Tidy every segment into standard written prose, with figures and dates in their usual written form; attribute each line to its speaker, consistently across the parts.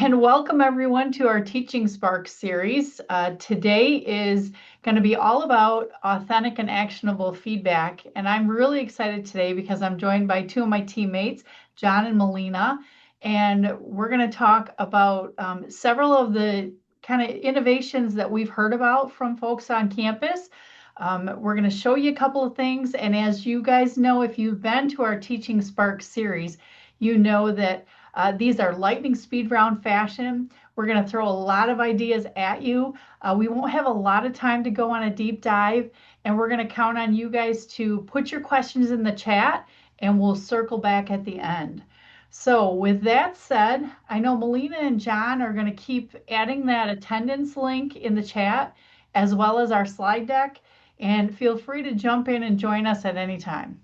Speaker 1: and welcome everyone to our Teaching Sparks series. Today is going to be all about authentic and actionable feedback. And I'm really excited today because I'm joined by two of my teammates, John and Melina. And we're going to talk about several of the kind of innovations that we've heard about from folks on campus. We're going to show you a couple of things. And as you guys know, if you've been to our Teaching Sparks series, you know that these are lightning speed round fashion. We're going to throw a lot of ideas at you. We won't have a lot of time to go on a deep dive, and we're going to count on you guys to put your questions in the chat, and we'll circle back at the end. So with that said, I know Melina and John are going to keep adding that attendance link in the chat, as well as our slide deck, and feel free to jump in and join us at any time.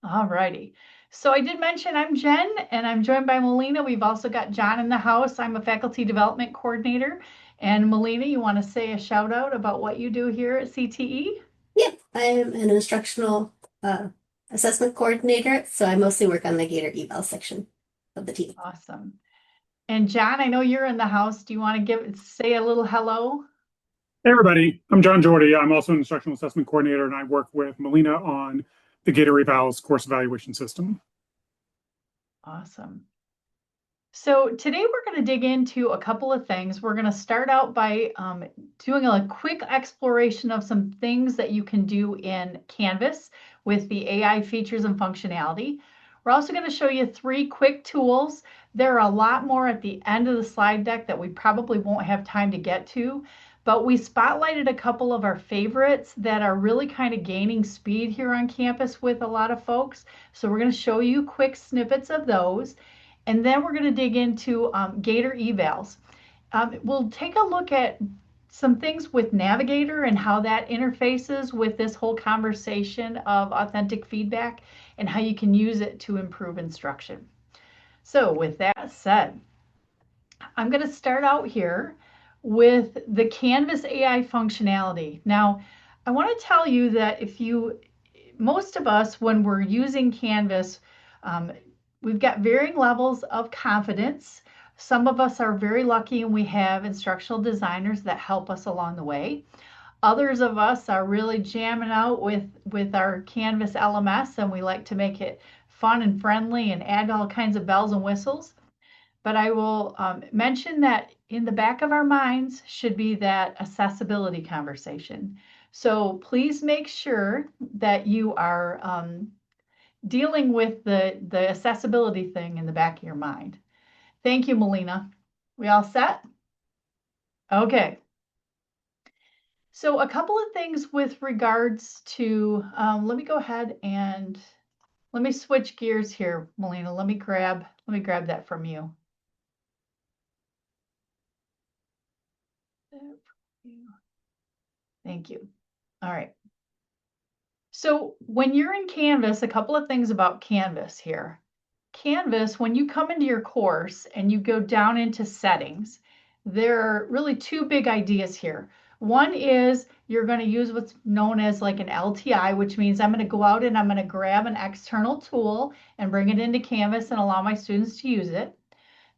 Speaker 1: All righty. So I did mention I'm Jen, and I'm joined by Melina. We've also got John in the house. I'm a faculty development coordinator. And Melina, you want to say a shout out about what you do here at CTE?
Speaker 2: Yep, I am an instructional assessment coordinator, so I mostly work on the Gator eval section of the team.
Speaker 1: Awesome. And John, I know you're in the house. Do you want to say a little hello?
Speaker 3: Hey everybody, I'm John Jordy. I'm also an instructional assessment coordinator, and I work with Melina on the Gator Eval's course evaluation system.
Speaker 1: Awesome. So today we're going to dig into a couple of things. We're going to start out by doing a quick exploration of some things that you can do in Canvas with the AI features and functionality. We're also going to show you 3 quick tools. There are a lot more at the end of the slide deck that we probably won't have time to get to, but we spotlighted a couple of our favorites that are really kind of gaining speed here on campus with a lot of folks. So we're going to show you quick snippets of those. And then we're going to dig into Gator evals. We'll take a look at some things with Navigator and how that interfaces with this whole conversation of authentic feedback and how you can use it to improve instruction. So with that said, I'm going to start out here with the Canvas AI functionality. Now, I want to tell you that most of us, when we're using Canvas, we've got varying levels of confidence. Some of us are very lucky and we have instructional designers that help us along the way. Others of us are really jamming out with our Canvas LMS, and we like to make it fun and friendly and add all kinds of bells and whistles. But I will mention that in the back of our minds should be that accessibility conversation. So please make sure that you are dealing with the accessibility thing in the back of your mind. Thank you, Melina. We all set? Okay. So a couple of things with regards to, let me go ahead and let me switch gears here, Melina. Let me grab that from you. Thank you. All right. So when you're in Canvas, a couple of things about Canvas here. Canvas, when you come into your course and you go down into settings, there are really 2 big ideas here. One is you're going to use what's known as like an LTI, which means I'm going to go out and I'm going to grab an external tool and bring it into Canvas and allow my students to use it.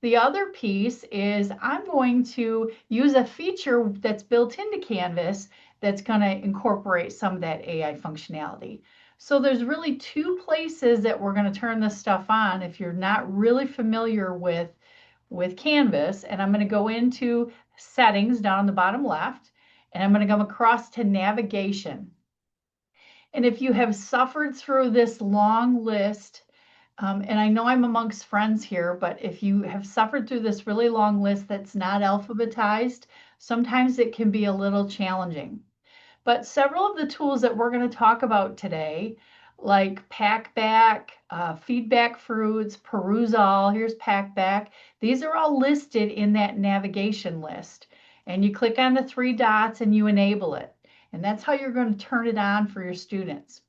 Speaker 1: The other piece is I'm going to use a feature that's built into Canvas that's going to incorporate some of that AI functionality. So there's really 2 places that we're going to turn this stuff on if you're not really familiar with Canvas. And I'm going to go into settings down on the bottom left, and I'm going to come across to navigation. And if you have suffered through this long list, and I know I'm amongst friends here, but if you have suffered through this really long list that's not alphabetized, sometimes it can be a little challenging. But several of the tools that we're going to talk about today, like Packback, Feedback Fruits, Perusall, here's Packback, these are all listed in that navigation list. And you click on the 3 dots and you enable it. And that's how you're going to turn it on for your students.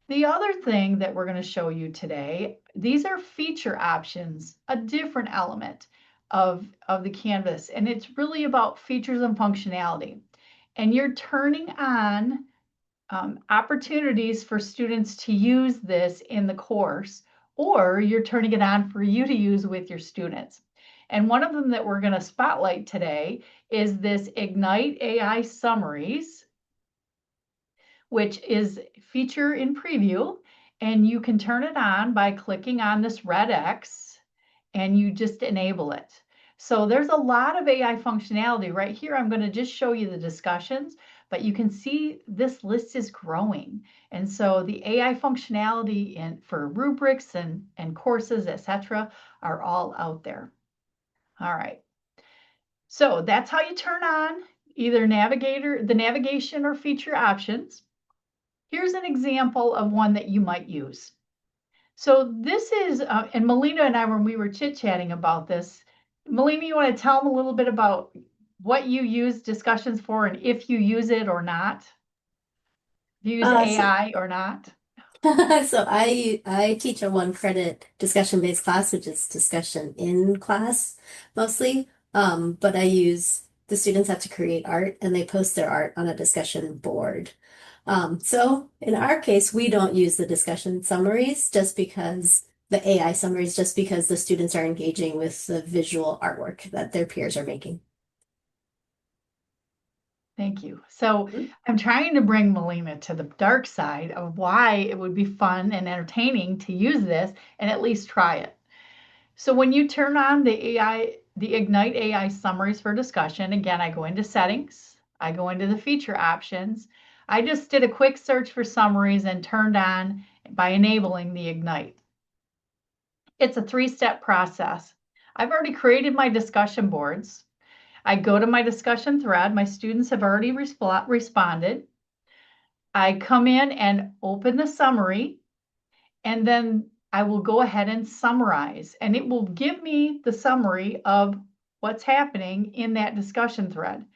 Speaker 1: The other thing that we're going to show you today, these are feature options, a different element of the Canvas. And it's really about features and functionality. And you're turning on opportunities for students to use this in the course, or you're turning it on for you to use with your students. And one of them that we're going to spotlight today is this Ignite AI Summaries, which is feature in preview. And you can turn it on by clicking on this red X and you just enable it. So there's a lot of AI functionality right here. I'm going to just show you the discussions, but you can see this list is growing. And so the AI functionality for rubrics and courses, etc., are all out there. All right. So that's how you turn on either the navigation or feature options. Here's an example of one that you might use. So this is, and Melina and I, when we were chit-chatting about this, Melina, you want to tell them a little bit about what you use discussions for and if you use it or not? Do you use
Speaker 2: So
Speaker 1: AI or not?
Speaker 2: So I teach a 1 credit discussion-based class, which is discussion in class mostly. But the students have to create art and they post their art on a discussion board. So in our case, we don't use the discussion summaries the AI summaries, just because the students are engaging with the visual artwork that their peers are making.
Speaker 1: Thank you. So I'm trying to bring Melina to the dark side of why it would be fun and entertaining to use this and at least try it. So when you turn on the Ignite AI summaries for discussion, again, I go into settings, I go into the feature options. I just did a quick search for summaries and turned on by enabling the Ignite. It's a 3-step process. I've already created my discussion boards. I go to my discussion thread. My students have already responded. I come in and open the summary, and then I will go ahead and summarize, and it will give me the summary of what's happening in that discussion thread.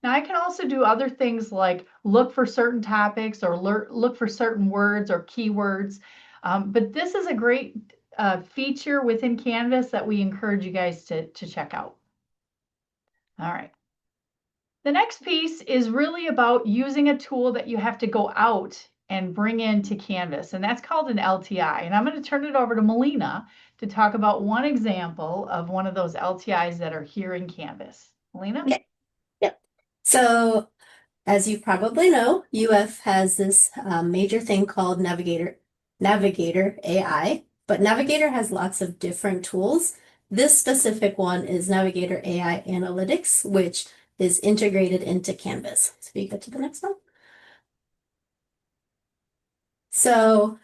Speaker 1: Now, I can also do other things like look for certain topics or look for certain words or keywords, but this is a great feature within Canvas that we encourage you guys to check out. All right. The next piece is really about using a tool that you have to go out and bring into Canvas, and that's called an LTI. And I'm going to turn it over to Melina to talk about one example of one of those LTIs that are here in Canvas. Melina?
Speaker 2: Yeah. Yep. So as you probably know, UF has this major thing called Navigator AI, but Navigator has lots of different tools. This specific one is Navigator AI Analytics, which is integrated into Canvas. So you go to the next one. So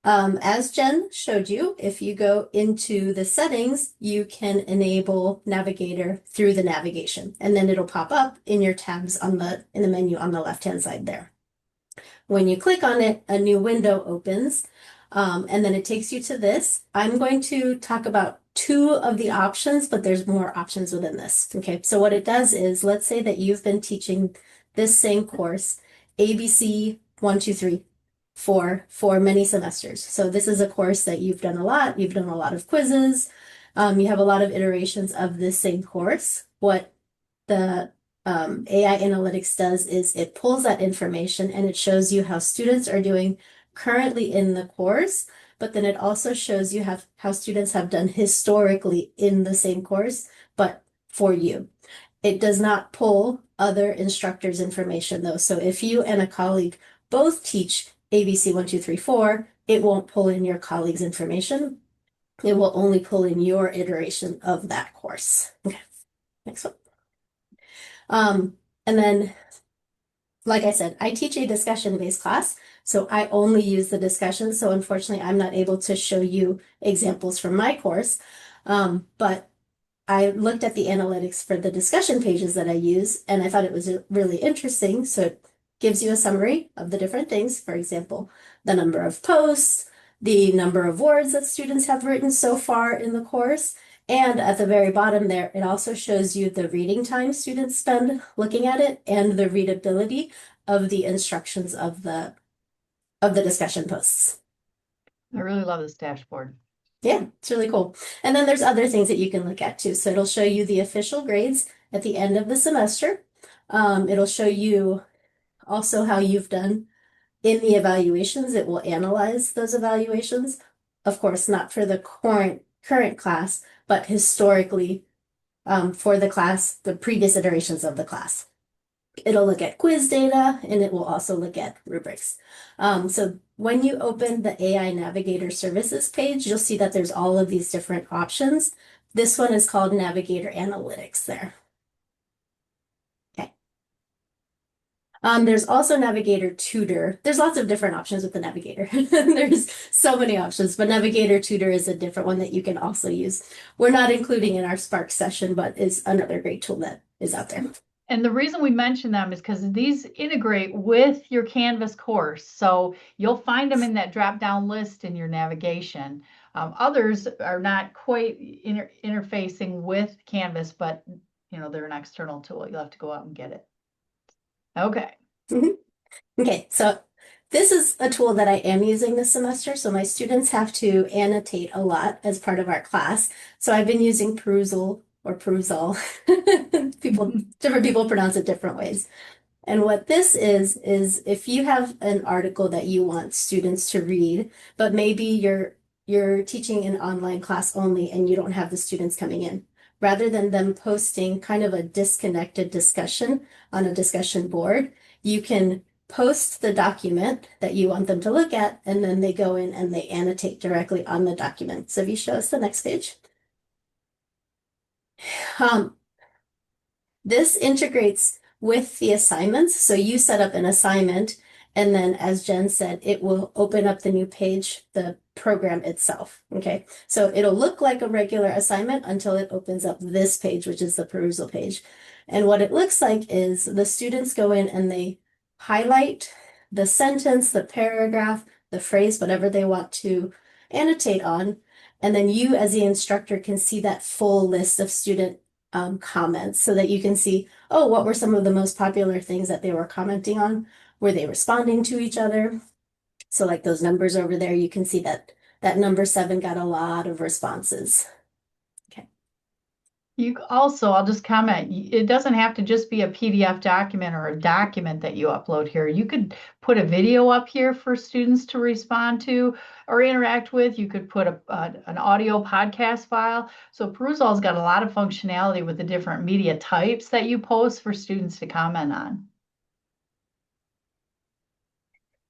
Speaker 2: as Jen showed you, if you go into the settings, you can enable Navigator through the navigation, and then it'll pop up in your tabs in the menu on the left-hand side there. When you click on it, a new window opens, and then it takes you to this. I'm going to talk about 2 of the options, but there's more options within this. Okay, so what it does is, let's say that you've been teaching this same course, ABC 1, 2, 3, for many semesters. So this is a course that you've done a lot. You've done a lot of quizzes. You have a lot of iterations of this same course. What the AI analytics does is it pulls that information and it shows you how students are doing currently in the course, but then it also shows you how students have done historically in the same course, but for you. It does not pull other instructors' information though. So if you and a colleague both teach ABC 1, 2, 3, 4, it won't pull in your colleague's information. It will only pull in your iteration of that course. Okay, next one. And then, like I said, I teach a discussion-based class, so I only use the discussion. So unfortunately, I'm not able to show you examples from my course. But I looked at the analytics for the discussion pages that I use, and I thought it was really interesting. So it gives you a summary of the different things. For example, the number of posts, the number of words that students have written so far in the course. And at the very bottom there, it also shows you the reading time students spend looking at it and the readability of the instructions of the discussion posts.
Speaker 1: I really love this dashboard.
Speaker 2: Yeah, it's really cool. And then there's other things that you can look at too. So it'll show you the official grades at the end of the semester. It'll show you also how you've done in the evaluations. It will analyze those evaluations. Of course, not for the current class, but historically for the class, the previous iterations of the class. It'll look at quiz data and it will also look at rubrics. So when you open the AI Navigator Services page, you'll see that there's all of these different options. This one is called Navigator Analytics there. Okay. There's also Navigator Tutor. There's lots of different options with the Navigator. There's so many options, but Navigator Tutor is a different one that you can also use. We're not including in our Spark session, but is another great tool that is out there.
Speaker 1: And the reason we mention them is because these integrate with your Canvas course. So you'll find them in that drop-down list in your navigation. Others are not quite interfacing with Canvas, but they're an external tool. You'll have to go out and get it. Okay.
Speaker 2: Okay, so this is a tool that I am using this semester. So my students have to annotate a lot as part of our class. So I've been using Perusal or Perusal. Different people pronounce it different ways. And what this is if you have an article that you want students to read, but maybe you're teaching an online class only and you don't have the students coming in, rather than them posting kind of a disconnected discussion on a discussion board, you can post the document that you want them to look at, and then they go in and they annotate directly on the document. So if you show us the next page. This integrates with the assignments. So you set up an assignment, and then as Jen said, it will open up the new page, the program itself. Okay, so it'll look like a regular assignment until it opens up this page, which is the perusal page. And what it looks like is the students go in and they highlight the sentence, the paragraph, the phrase, whatever they want to annotate on. And then you as the instructor can see that full list of student comments so that you can see, oh, what were some of the most popular things that they were commenting on? Were they responding to each other? So like those numbers over there, you can see that number 7 got a lot of responses. Okay.
Speaker 1: I'll just comment, it doesn't have to just be a PDF document or a document that you upload here. You could put a video up here for students to respond to or interact with. You could put an audio podcast file. So Perusal's got a lot of functionality with the different media types that you post for students to comment on.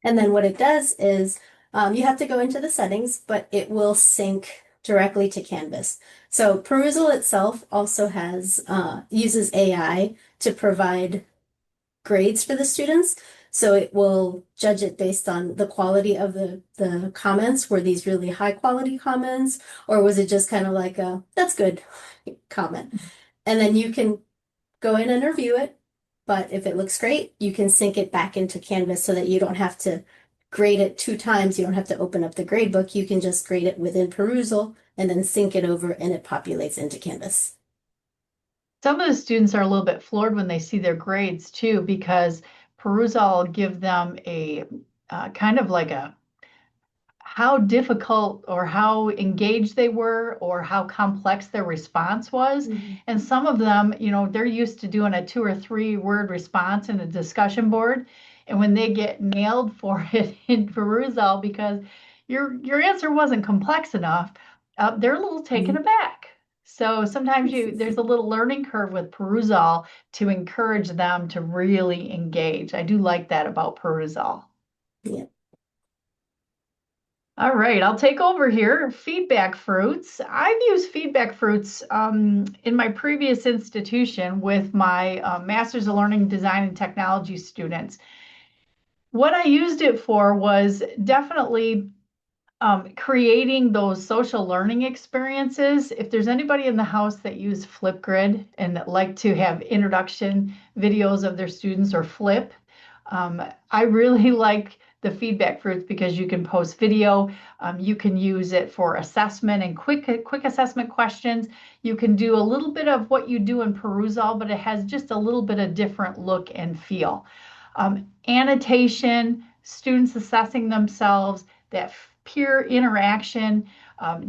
Speaker 2: And then what it does is you have to go into the settings, but it will sync directly to Canvas. So Perusal itself also has uses AI to provide grades for the students. So it will judge it based on the quality of the comments. Were these really high quality comments, or was it just kind of like a that's good comment? And then you can go in and review it. But if it looks great, you can sync it back into Canvas so that you don't have to grade it 2 times. You don't have to open up the grade book. You can just grade it within Perusal and then sync it over and it populates into Canvas.
Speaker 1: Some of the students are a little bit floored when they see their grades too, because Perusal will give them a kind of like a how difficult or how engaged they were or how complex their response was. And some of them, they're used to doing a 2 or 3 word response in a discussion board. And when they get nailed for it in Perusal because your answer wasn't complex enough, they're a little taken aback. So sometimes there's a little learning curve with Perusal to encourage them to really engage. I do like that about Perusal.
Speaker 2: Yeah.
Speaker 1: All right, I'll take over here. Feedback fruits. I've used feedback fruits in my previous institution with my Master's of Learning Design and Technology students. What I used it for was definitely creating those social learning experiences. If there's anybody in the house that use Flipgrid and that like to have introduction videos of their students or Flip, I really like the feedback fruits because you can post video. You can use it for assessment and quick assessment questions. You can do a little bit of what you do in Perusal, but it has just a little bit of different look and feel. Annotation, students assessing themselves, that peer interaction,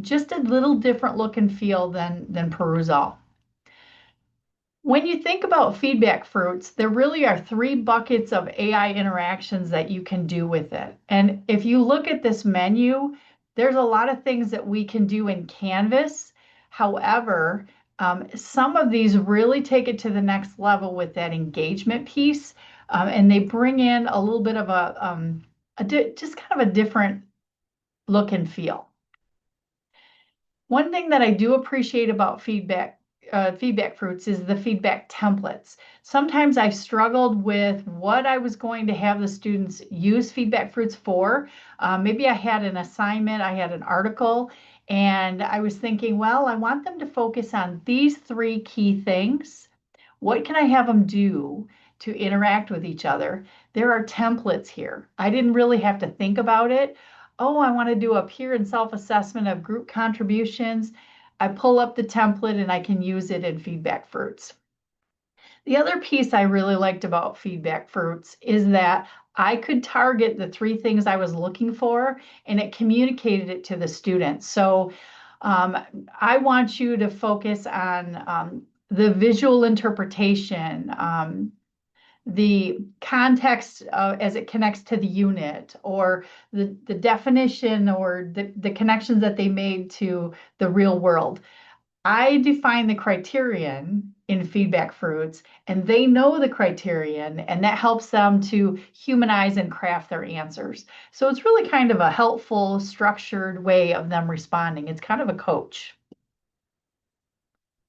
Speaker 1: just a little different look and feel than Perusal. When you think about feedback fruits, there really are 3 buckets of AI interactions that you can do with it. And if you look at this menu, there's a lot of things that we can do in Canvas. However, Some of these really take it to the next level with that engagement piece, and they bring in a little bit of just kind of a different look and feel. One thing that I do appreciate about feedback fruits is the feedback templates. Sometimes I struggled with what I was going to have the students use feedback fruits for. Maybe I had an assignment, I had an article, and I was thinking, well, I want them to focus on these 3 key things. What can I have them do to interact with each other? There are templates here. I didn't really have to think about it. Oh, I want to do a peer and self-assessment of group contributions. I pull up the template and I can use it in feedback fruits. The other piece I really liked about feedback fruits is that I could target the 3 things I was looking for and it communicated it to the students. So I want you to focus on the visual interpretation, the context as it connects to the unit, or the definition or the connections that they made to the real world. I define the criterion in feedback fruits, and they know the criterion, and that helps them to humanize and craft their answers. So it's really kind of a helpful, structured way of them responding. It's kind of a coach.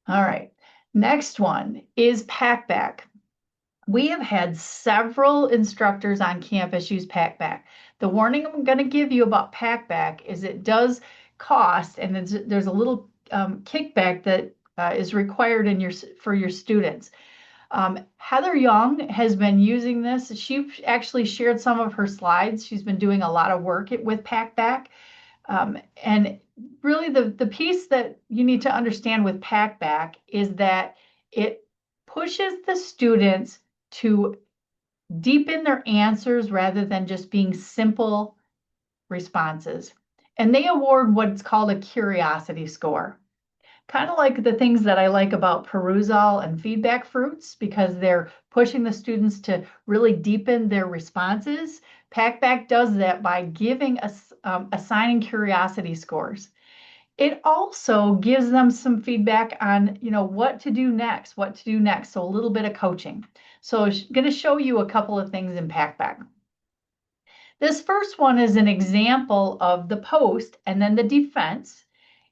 Speaker 1: All right, next one is Packback. We have had several instructors on campus use Packback. The warning I'm going to give you about Packback is it does cost, and there's a little kickback that is required for your students. Heather Young has been using this. She actually shared some of her slides. She's been doing a lot of work with Packback. And really the piece that you need to understand with Packback is that it pushes the students to deepen their answers rather than just being simple responses. And they award what's called a curiosity score. Kind of like the things that I like about Perusall and feedback fruits, because they're pushing the students to really deepen their responses. Packback does that by assigning curiosity scores. It also gives them some feedback on, what to do next, So a little bit of coaching. So I'm going to show you a couple of things in Packback. This first one is an example of the post and then the defense,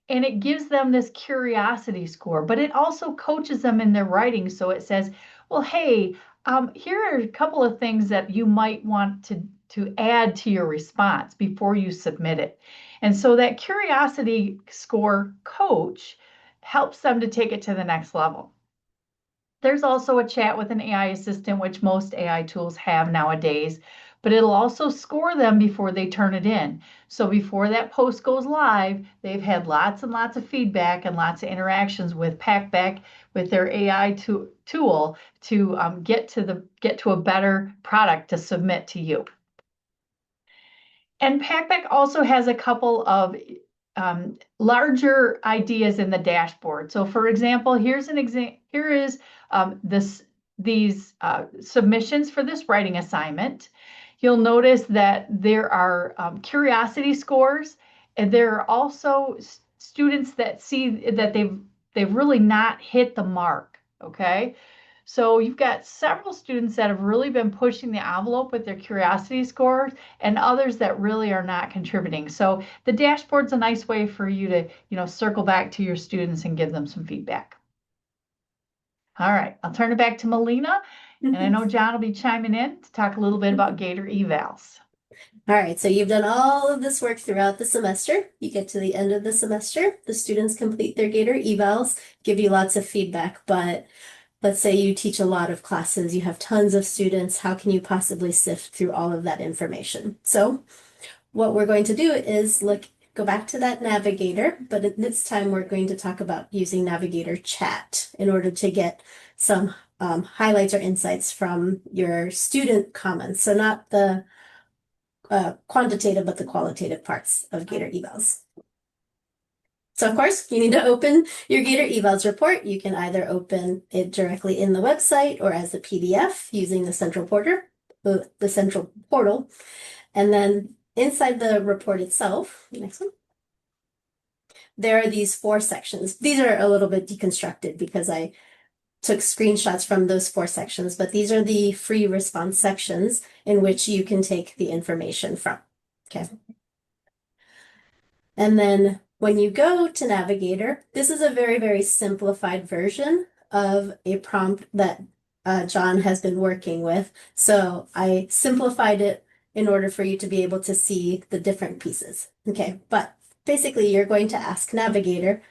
Speaker 1: and it gives them this curiosity score, but it also coaches them in their writing. So it says, well, hey, here are a couple of things that you might want to add to your response before you submit it. And so that curiosity score coach helps them to take it to the next level. There's also a chat with an AI assistant, which most AI tools have nowadays, but it'll also score them before they turn it in. So before that post goes live, they've had lots and lots of feedback and lots of interactions with Packback with their AI tool to get to a better product to submit to you. And Packback also has a couple of larger ideas in the dashboard. So for example, here is these submissions for this writing assignment. You'll notice that there are curiosity scores, and there are also students that see that they've really not hit the mark, okay? So you've got several students that have really been pushing the envelope with their curiosity scores and others that really are not contributing. So the dashboard's a nice way for you to, circle back to your students and give them some feedback. All right, I'll turn it back to Melina, and I know John will be chiming in to talk a little bit about Gator evals.
Speaker 2: All right, so you've done all of this work throughout the semester. You get to the end of the semester, the students complete their Gator evals, give you lots of feedback, but let's say you teach a lot of classes, you have tons of students, how can you possibly sift through all of that information? So what we're going to do is go back to that Navigator, but this time we're going to talk about using Navigator Chat in order to get some highlights or insights from your student comments. So not the quantitative, but the qualitative parts of Gator evals. So of course, you need to open your Gator evals report. You can either open it directly in the website or as a PDF using the central portal. And then inside the report itself, next one, there are these 4 sections. These are a little bit deconstructed because I took screenshots from those 4 sections, but these are the free response sections in which you can take the information from. Okay. And then when you go to Navigator, this is a very, very simplified version of a prompt that John has been working with. So I simplified it in order for you to be able to see the different pieces. Okay, but basically you're going to ask Navigator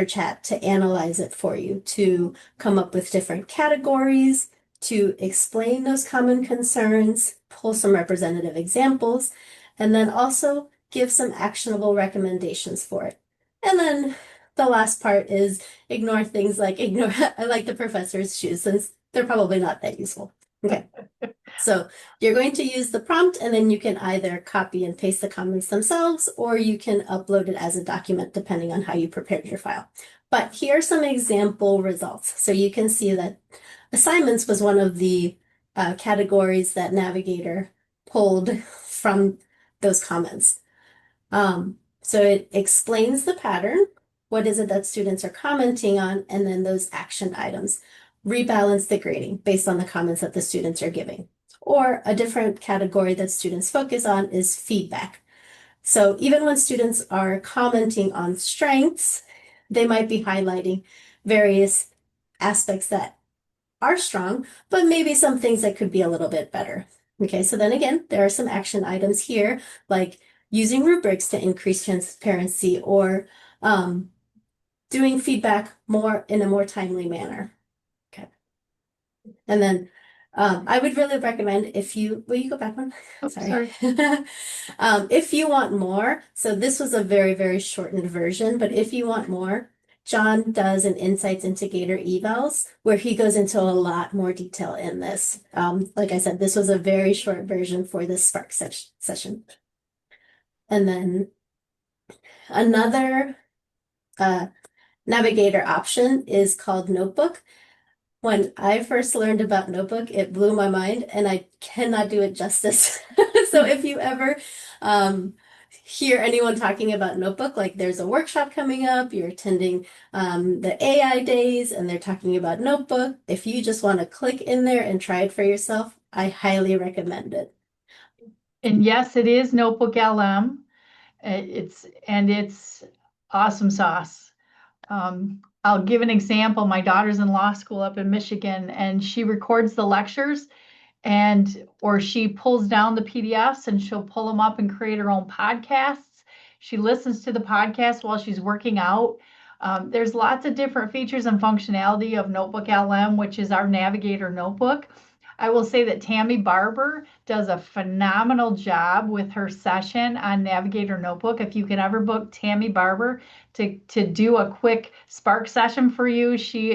Speaker 2: Chat to analyze it for you, to come up with different categories, to explain those common concerns, pull some representative examples, and then also give some actionable recommendations for it. And then the last part is ignore things like I like the professor's shoes since they're probably not that useful. Okay. So you're going to use the prompt and then you can either copy and paste the comments themselves or you can upload it as a document depending on how you prepared your file. But here are some example results. So you can see that assignments was one of the categories that Navigator pulled from those comments. So it explains the pattern, what is it that students are commenting on, and then those action items. Rebalance the grading based on the comments that the students are giving. Or a different category that students focus on is feedback. So even when students are commenting on strengths, they might be highlighting various aspects that are strong, but maybe some things that could be a little bit better. Okay, so then again, there are some action items here, like using rubrics to increase transparency or doing feedback in a more timely manner. Okay. And then I would really recommend will you go back one?
Speaker 1: Oh,
Speaker 2: Sorry. If you want more, so this was a very, very shortened version, but if you want more, John does an Insights into Gator evals where he goes into a lot more detail in this. Like I said, this was a very short version for this Spark session. And then another Navigator option is called Notebook. When I first learned about Notebook, it blew my mind and I cannot do it justice. So if you ever hear anyone talking about Notebook, like there's a workshop coming up, you're attending the AI days and they're talking about Notebook, if you just want to click in there and try it for yourself, I highly recommend it.
Speaker 1: And yes, it is Notebook LM. It's awesome sauce. I'll give an example. My daughter's in law school up in Michigan, and she records the lectures or she pulls down the PDFs and she'll pull them up and create her own podcasts. She listens to the podcast while she's working out. There's lots of different features and functionality of Notebook LM, which is our Navigator notebook. I will say that Tammy Barber does a phenomenal job with her session on Navigator Notebook. If you can ever book Tammy Barber to do a quick Spark session for you, she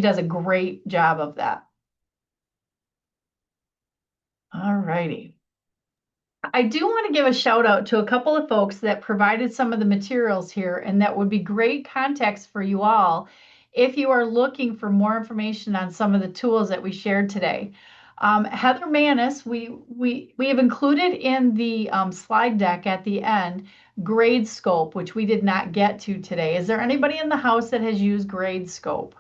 Speaker 1: does a great job of that. All righty. I do want to give a shout out to a couple of folks that provided some of the materials here, and that would be great context for you all if you are looking for more information on some of the tools that we shared today. Heather Manis, we have included in the slide deck at the end GradeScope, which we did not get to today. Is there anybody in the house that has used GradeScope?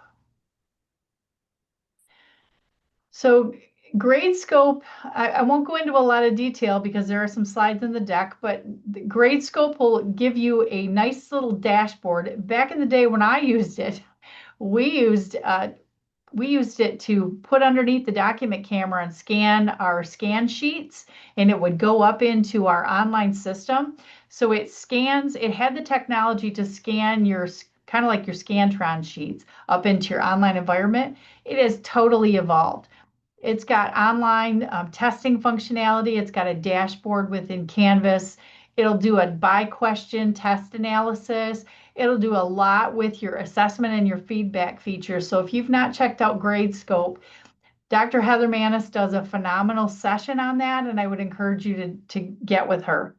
Speaker 1: So GradeScope, I won't go into a lot of detail because there are some slides in the deck, but the GradeScope will give you a nice little dashboard. Back in the day when I used it, we used it to put underneath the document camera and scan our scan sheets, and it would go up into our online system. So it had the technology to scan kind of like your Scantron sheets up into your online environment. It has totally evolved. It's got online testing functionality. It's got a dashboard within Canvas. It'll do a by question test analysis. It'll do a lot with your assessment and your feedback features. So if you've not checked out GradeScope, Dr. Heather Manis does a phenomenal session on that, and I would encourage you to get with her.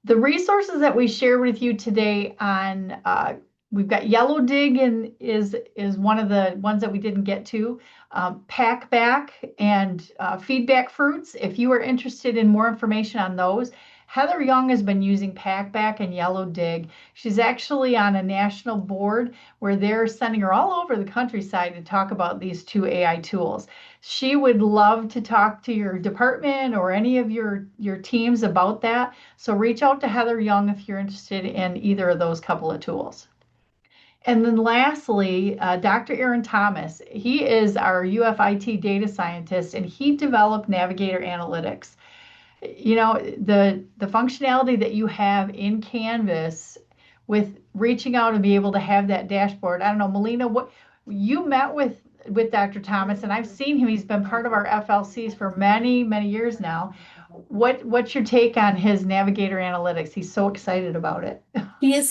Speaker 1: The resources that we share with you today we've got Yellow Dig is one of the ones that we didn't get to. Packback and Feedback Fruits. If you are interested in more information on those, Heather Young has been using Packback and Yellow Dig. She's actually on a national board where they're sending her all over the countryside to talk about these two AI tools. She would love to talk to your department or any of your teams about that. So reach out to Heather Young if you're interested in either of those couple of tools. And then lastly, Dr. Aaron Thomas, he is our UFIT data scientist, and he developed Navigator Analytics. You know, the functionality that you have in Canvas with reaching out and be able to have that dashboard. I don't know, Melina, what you met with Dr. Thomas, and I've seen him. He's been part of our FLCs for many, many years now. What's your take on his Navigator Analytics? He's so excited about it.
Speaker 2: He is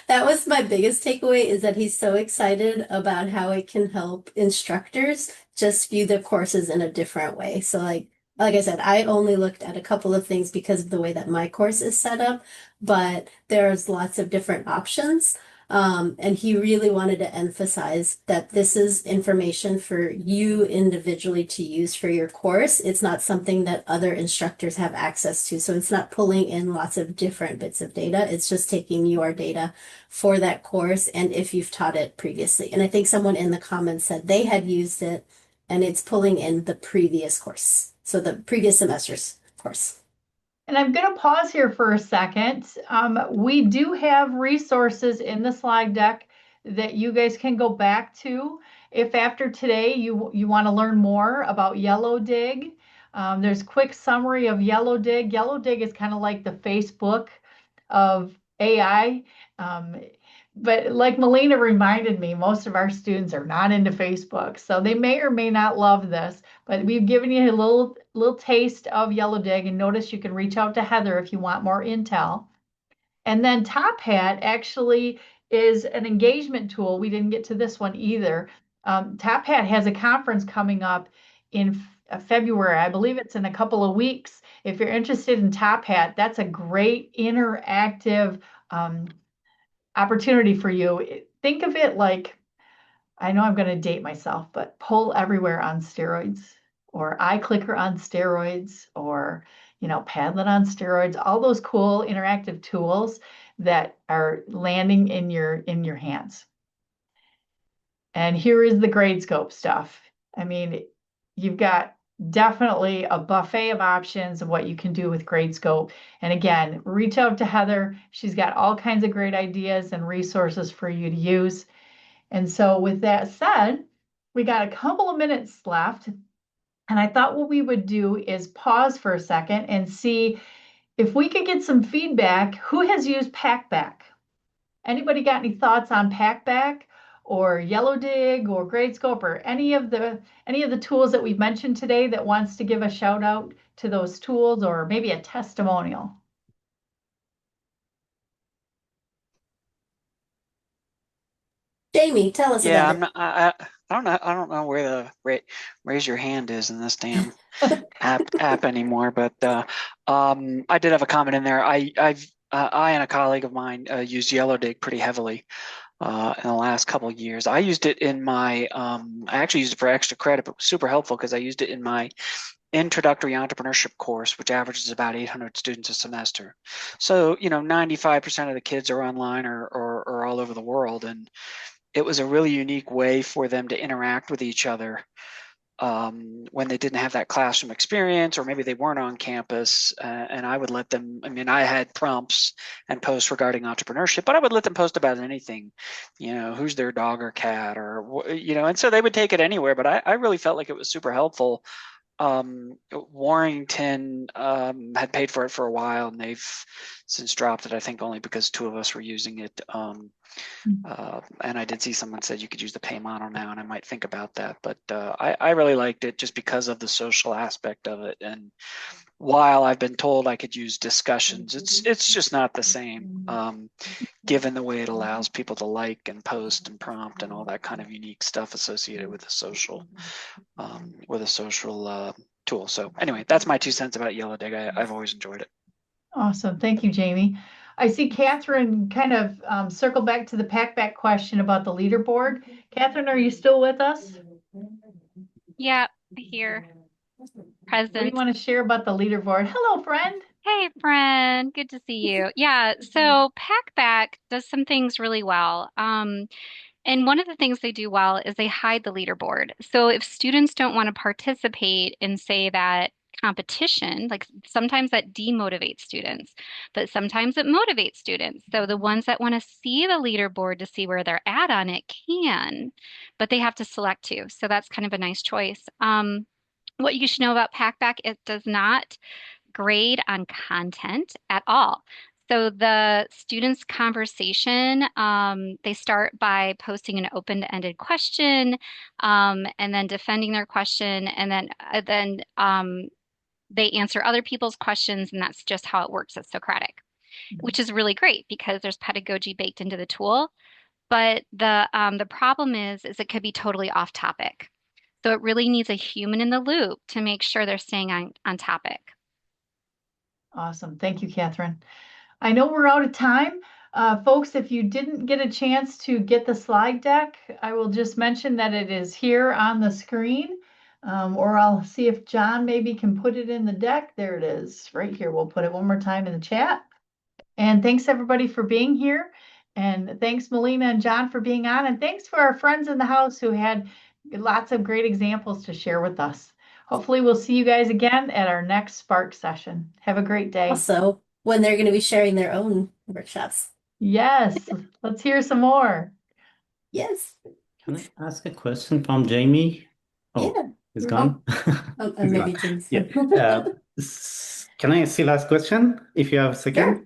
Speaker 2: that was my biggest takeaway is that he's so excited about how it can help instructors just view their courses in a different way. So like I said, I only looked at a couple of things because of the way that my course is set up, but there's lots of different options. And he really wanted to emphasize that this is information for you individually to use for your course. It's not something that other instructors have access to. So it's not pulling in lots of different bits of data. It's just taking your data for that course and if you've taught it previously. And I think someone in the comments said they had used it and it's pulling in the previous course. So the previous semester's course.
Speaker 1: And I'm going to pause here for a second. We do have resources in the slide deck that you guys can go back to. If after today you want to learn more about Yellow Dig, there's quick summary of Yellow Dig. Yellow Dig is kind of like the Facebook of AI. Um, but like Melina reminded me, most of our students are not into Facebook, so they may or may not love this. But we've given you a little taste of Yellow Dig, and notice you can reach out to Heather if you want more intel. And then Top Hat actually is an engagement tool. We didn't get to this one either. Top Hat has a conference coming up in February. I believe it's in a couple of weeks. If you're interested in Top Hat, that's a great interactive opportunity for you. Think of it like, I know I'm going to date myself, but Pull Everywhere on steroids, or iClicker on steroids, or Padlet on steroids. All those cool interactive tools that are landing in your hands. And here is the Gradescope stuff. I mean, you've got definitely a buffet of options of what you can do with Gradescope. And again, reach out to Heather. She's got all kinds of great ideas and resources for you to use. And so with that said, we got a couple of minutes left. And I thought what we would do is pause for a second and see if we could get some feedback. Who has used Packback? Anybody got any thoughts on Packback or Yellow Dig or Gradescope or any of the tools that we've mentioned today that wants to give a shout out to those tools or maybe a testimonial?
Speaker 2: Jamie, tell us
Speaker 4: Yeah,
Speaker 2: about
Speaker 4: I'm
Speaker 2: it.
Speaker 4: not, I don't know where the raise your hand is in this damn app anymore, but I did have a comment in there. I and a colleague of mine used Yellow Dig pretty heavily in the last couple of years. I used it in my I actually used it for extra credit, but it was super helpful because I used it in my introductory entrepreneurship course, which averages about 800 students a semester. So 95% of the kids are online or all over the world, and it was a really unique way for them to interact with each other when they didn't have that classroom experience, or maybe they weren't on campus. And I would let them, I mean, I had prompts and posts regarding entrepreneurship, but I would let them post about anything, who's their dog or cat, or, and so they would take it anywhere. But I really felt like it was super helpful. Warrington had paid for it for a while, and they've since dropped it, I think only because two of us were using it. And I did see someone said you could use the pay model now, and I might think about that. But I really liked it just because of the social aspect of it. And while I've been told I could use discussions, it's just not the same, given the way it allows people to like and post and prompt and all that kind of unique stuff associated with a social tool. So anyway, that's my 2 cents about Yellow Dig. I've always enjoyed it.
Speaker 1: Awesome. Thank you, Jamie. I see Catherine kind of circle back to the Packback question about the leaderboard. Catherine, are you still with us?
Speaker 5: Yeah, here,
Speaker 1: What do you
Speaker 5: present.
Speaker 1: want to share about the leaderboard? Hello, friend.
Speaker 5: Hey, friend. Good to see you. Yeah, so Packback does some things really well. And one of the things they do well is they hide the leaderboard. So if students don't want to participate in, say, that competition, like sometimes that demotivates students, but sometimes it motivates students. So the ones that want to see the leaderboard to see where they're at on it can, but they have to select to. So that's kind of a nice choice. What you should know about Packback, it does not grade on content at all. So the students' conversation, they start by posting an open-ended question, and then defending their question, and then they answer other people's questions, and that's just how it works at Socratic, which is really great because there's pedagogy baked into the tool. But the problem is it could be totally off topic. So it really needs a human in the loop to make sure they're staying on topic.
Speaker 1: Awesome. Thank you, Catherine. I know we're out of time. Folks, if you didn't get a chance to get the slide deck, I will just mention that it is here on the screen. Or I'll see if John maybe can put it in the deck. There it is, right here. We'll put it one more time in the chat. And thanks everybody for being here. And thanks Melina and John for being on. And thanks for our friends in the house who had lots of great examples to share with us. Hopefully we'll see you guys again at our next Spark session. Have a great day.
Speaker 2: Also, when they're going to be sharing their own workshops.
Speaker 1: Yes, let's hear some more.
Speaker 2: Yes.
Speaker 6: Can I ask a question from Jamie? Oh,
Speaker 2: Yeah.
Speaker 6: he's gone. He's
Speaker 2: Maybe
Speaker 6: gone.
Speaker 2: James.
Speaker 6: Yeah. Can I still ask question if you have a second?